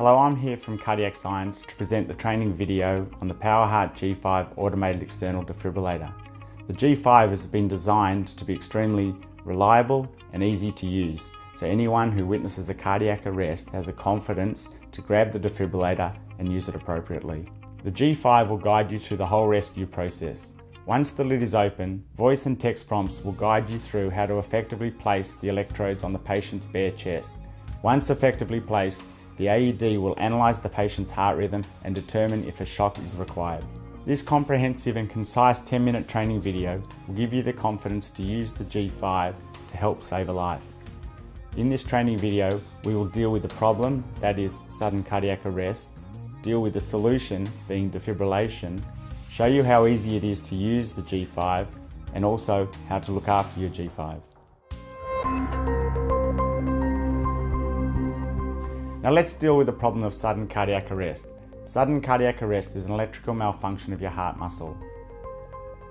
Hello, I'm here from Cardiac Science to present the training video on the Powerheart G5 automated external defibrillator. The G5 has been designed to be extremely reliable and easy to use, so anyone who witnesses a cardiac arrest has the confidence to grab the defibrillator and use it appropriately. The G5 will guide you through the whole rescue process. Once the lid is open, voice and text prompts will guide you through how to effectively place the electrodes on the patient's bare chest. Once effectively placed, the AED will analyse the patient's heart rhythm and determine if a shock is required. This comprehensive and concise 10-minute training video will give you the confidence to use the G5 to help save a life. In this training video, we will deal with the problem, that is sudden cardiac arrest, deal with the solution, being defibrillation, show you how easy it is to use the G5, and also how to look after your G5. Now let's deal with the problem of sudden cardiac arrest. Sudden cardiac arrest is an electrical malfunction of your heart muscle.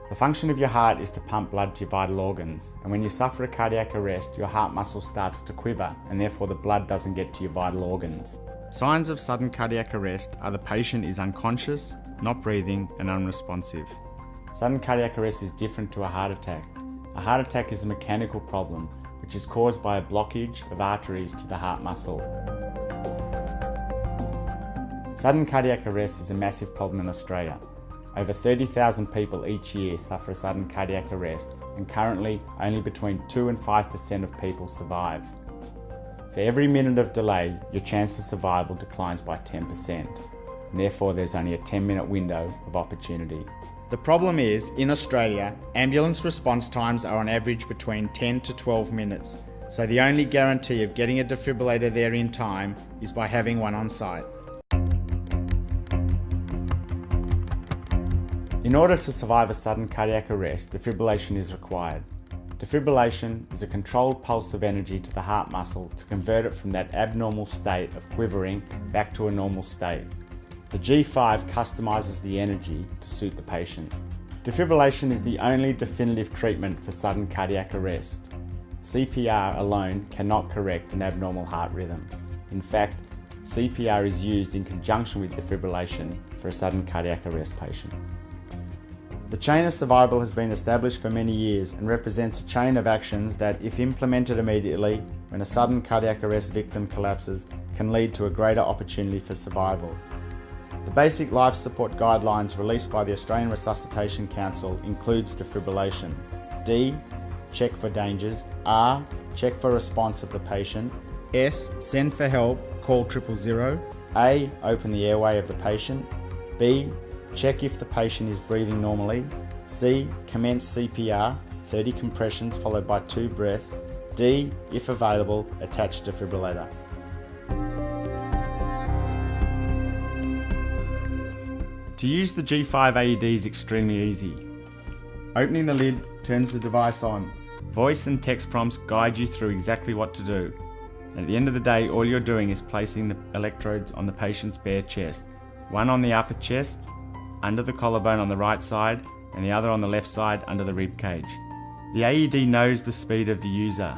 The function of your heart is to pump blood to your vital organs, and when you suffer a cardiac arrest, your heart muscle starts to quiver and therefore the blood doesn't get to your vital organs. Signs of sudden cardiac arrest are the patient is unconscious, not breathing and unresponsive. Sudden cardiac arrest is different to a heart attack. A heart attack is a mechanical problem which is caused by a blockage of arteries to the heart muscle. Sudden cardiac arrest is a massive problem in Australia. Over 30,000 people each year suffer a sudden cardiac arrest, and currently only between 2 and 5% of people survive. For every minute of delay, your chance of survival declines by 10%, and therefore there's only a 10-minute window of opportunity. The problem is, in Australia, ambulance response times are on average between 10 to 12 minutes, so the only guarantee of getting a defibrillator there in time is by having one on site. In order to survive a sudden cardiac arrest, defibrillation is required. Defibrillation is a controlled pulse of energy to the heart muscle to convert it from that abnormal state of quivering back to a normal state. The G5 customises the energy to suit the patient. Defibrillation is the only definitive treatment for sudden cardiac arrest. CPR alone cannot correct an abnormal heart rhythm. In fact, CPR is used in conjunction with defibrillation for a sudden cardiac arrest patient. The chain of survival has been established for many years and represents a chain of actions that, if implemented immediately when a sudden cardiac arrest victim collapses, can lead to a greater opportunity for survival. The basic life support guidelines released by the Australian Resuscitation Council includes defibrillation. D. Check for dangers. R. Check for response of the patient. S. Send for help, call 000. A. Open the airway of the patient. B. Check if the patient is breathing normally. C. Commence CPR, 30 compressions followed by 2 breaths. D. If available, attach defibrillator. To use the G5 AED is extremely easy. Opening the lid turns the device on. Voice and text prompts guide you through exactly what to do. And at the end of the day, all you're doing is placing the electrodes on the patient's bare chest. One on the upper chest, under the collarbone on the right side, and the other on the left side under the rib cage. The AED knows the speed of the user.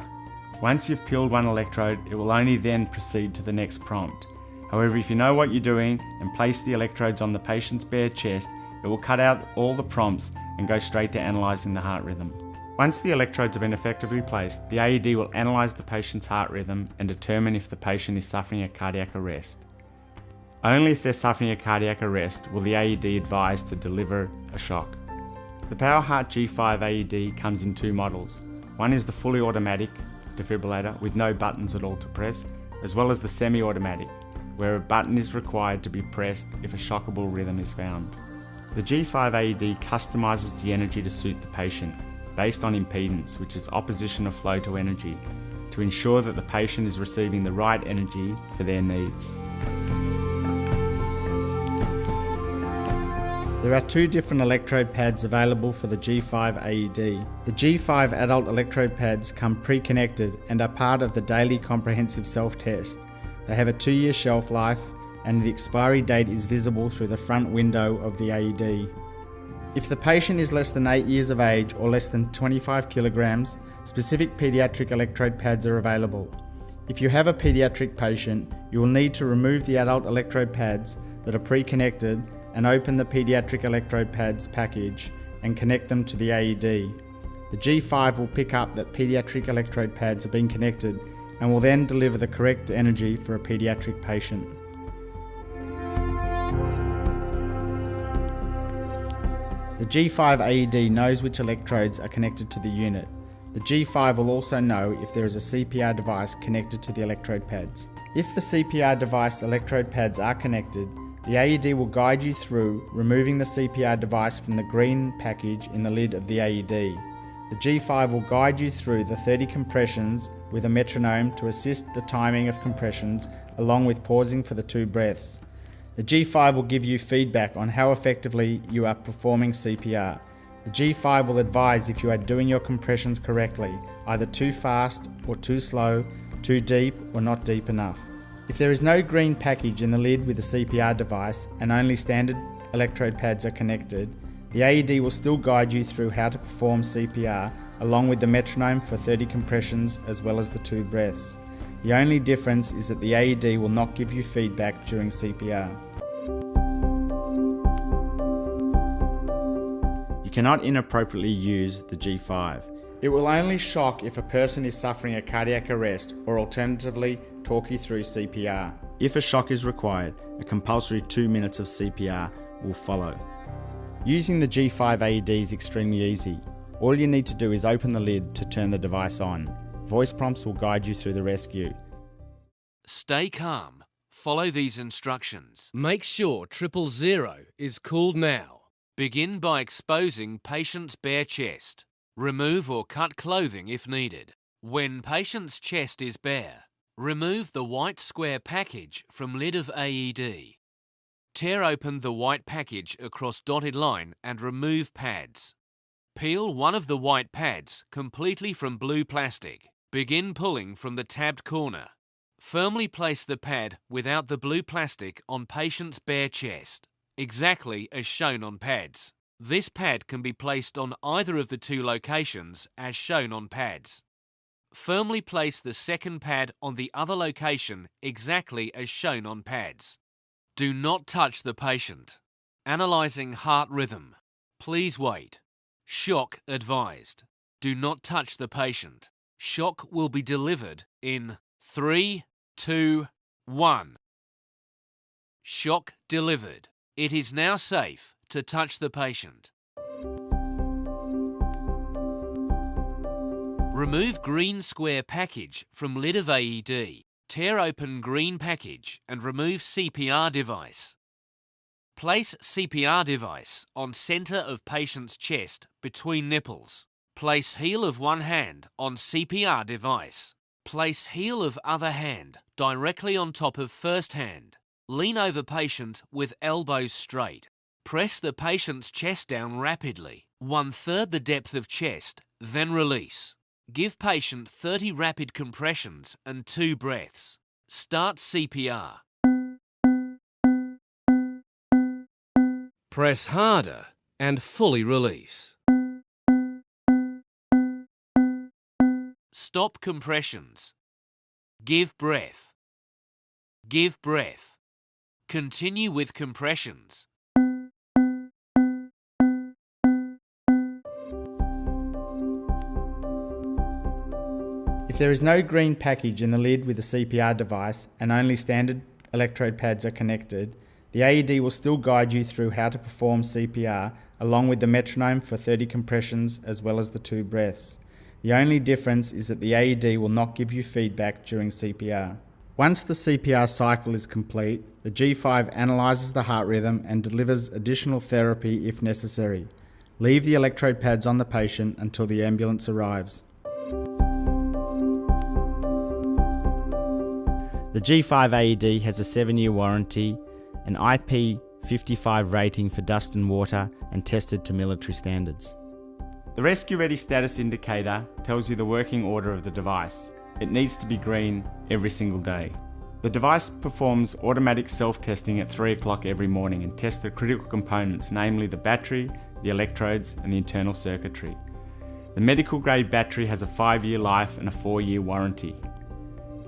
Once you've peeled one electrode, it will only then proceed to the next prompt. However, if you know what you're doing and place the electrodes on the patient's bare chest, it will cut out all the prompts and go straight to analysing the heart rhythm. Once the electrodes have been effectively placed, the AED will analyse the patient's heart rhythm and determine if the patient is suffering a cardiac arrest. Only if they're suffering a cardiac arrest will the AED advise to deliver a shock. The Powerheart G5 AED comes in 2 models. One is the fully automatic defibrillator with no buttons at all to press, as well as the semi-automatic, where a button is required to be pressed if a shockable rhythm is found. The G5 AED customises the energy to suit the patient, based on impedance, which is opposition of flow to energy, to ensure that the patient is receiving the right energy for their needs. There are 2 different electrode pads available for the G5 AED. The G5 adult electrode pads come pre-connected and are part of the daily comprehensive self-test. They have a 2-year shelf life and the expiry date is visible through the front window of the AED. If the patient is less than 8 years of age or less than 25 kilograms, specific pediatric electrode pads are available. If you have a pediatric patient, you will need to remove the adult electrode pads that are pre-connected and open the pediatric electrode pads package and connect them to the AED. The G5 will pick up that pediatric electrode pads have been connected and will then deliver the correct energy for a pediatric patient. The G5 AED knows which electrodes are connected to the unit. The G5 will also know if there is a CPR device connected to the electrode pads. If the CPR device electrode pads are connected, the AED will guide you through removing the CPR device from the green package in the lid of the AED. The G5 will guide you through the 30 compressions with a metronome to assist the timing of compressions, along with pausing for the 2 breaths. The G5 will give you feedback on how effectively you are performing CPR. The G5 will advise if you are doing your compressions correctly, either too fast or too slow, too deep or not deep enough. If there is no green package in the lid with the CPR device and only standard electrode pads are connected, the AED will still guide you through how to perform CPR, along with the metronome for 30 compressions as well as the 2 breaths. The only difference is that the AED will not give you feedback during CPR. You cannot inappropriately use the G5. It will only shock if a person is suffering a cardiac arrest, or alternatively talk you through CPR. If a shock is required, a compulsory 2 minutes of CPR will follow. Using the G5 AED is extremely easy. All you need to do is open the lid to turn the device on. Voice prompts will guide you through the rescue. Stay calm. Follow these instructions. Make sure 000 is cooled now. Begin by exposing patient's bare chest. Remove or cut clothing if needed. When patient's chest is bare, remove the white square package from lid of AED. Tear open the white package across dotted line and remove pads. Peel one of the white pads completely from blue plastic. Begin pulling from the tabbed corner. Firmly place the pad without the blue plastic on patient's bare chest, exactly as shown on pads. This pad can be placed on either of the 2 locations as shown on pads. Firmly place the second pad on the other location exactly as shown on pads. Do not touch the patient. Analyzing heart rhythm. Please wait. Shock advised. Do not touch the patient. Shock will be delivered in 3, 2, 1. Shock delivered. It is now safe to touch the patient. Remove green square package from lid of AED. Tear open green package and remove CPR device. Place CPR device on center of patient's chest between nipples. Place heel of one hand on CPR device. Place heel of other hand directly on top of first hand. Lean over patient with elbows straight. Press the patient's chest down rapidly, 1/3 the depth of chest, then release. Give patient 30 rapid compressions and 2 breaths. Start CPR. Press harder and fully release. Stop compressions. Give breath. Give breath. Continue with compressions. If there is no green package in the lid with the CPR device and only standard electrode pads are connected, the AED will still guide you through how to perform CPR, along with the metronome for 30 compressions as well as the 2 breaths. The only difference is that the AED will not give you feedback during CPR. Once the CPR cycle is complete, the G5 analyses the heart rhythm and delivers additional therapy if necessary. Leave the electrode pads on the patient until the ambulance arrives. The G5 AED has a 7-year warranty, an IP55 rating for dust and water, and tested to military standards. The Rescue Ready status indicator tells you the working order of the device. It needs to be green every single day. The device performs automatic self-testing at 3 o'clock every morning and tests the critical components, namely the battery, the electrodes, and the internal circuitry. The medical grade battery has a 5-year life and a 4-year warranty.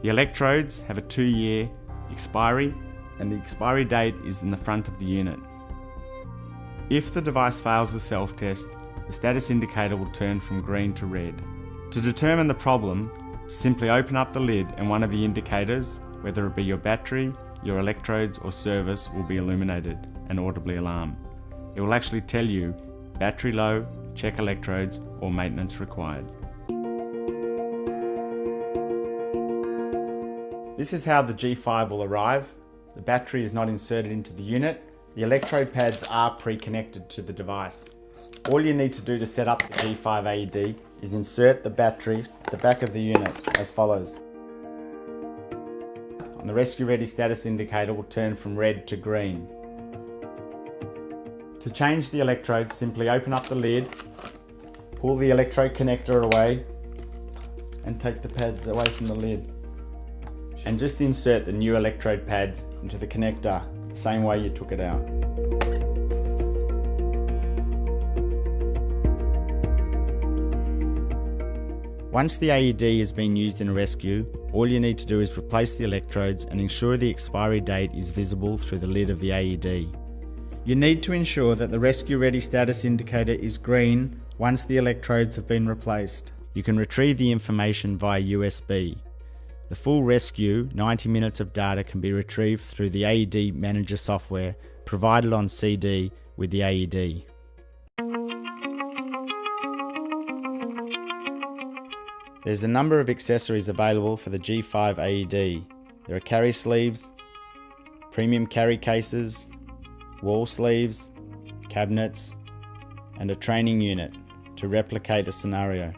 The electrodes have a 2-year expiry, and the expiry date is in the front of the unit. If the device fails the self-test, the status indicator will turn from green to red. To determine the problem, simply open up the lid and one of the indicators, whether it be your battery, your electrodes or service, will be illuminated and audibly alarm. It will actually tell you battery low, check electrodes or maintenance required. This is how the G5 will arrive. The battery is not inserted into the unit. The electrode pads are pre-connected to the device. All you need to do to set up the G5 AED is insert the battery at the back of the unit as follows. And the rescue ready status indicator will turn from red to green. To change the electrodes, simply open up the lid, pull the electrode connector away and take the pads away from the lid. And just insert the new electrode pads into the connector the same way you took it out. Once the AED has been used in a rescue, all you need to do is replace the electrodes and ensure the expiry date is visible through the lid of the AED. You need to ensure that the rescue ready status indicator is green once the electrodes have been replaced. You can retrieve the information via USB. The full rescue 90 minutes of data can be retrieved through the AED Manager software provided on CD with the AED. There's a number of accessories available for the G5 AED. There are carry sleeves, premium carry cases, wall sleeves, cabinets, and a training unit to replicate a scenario.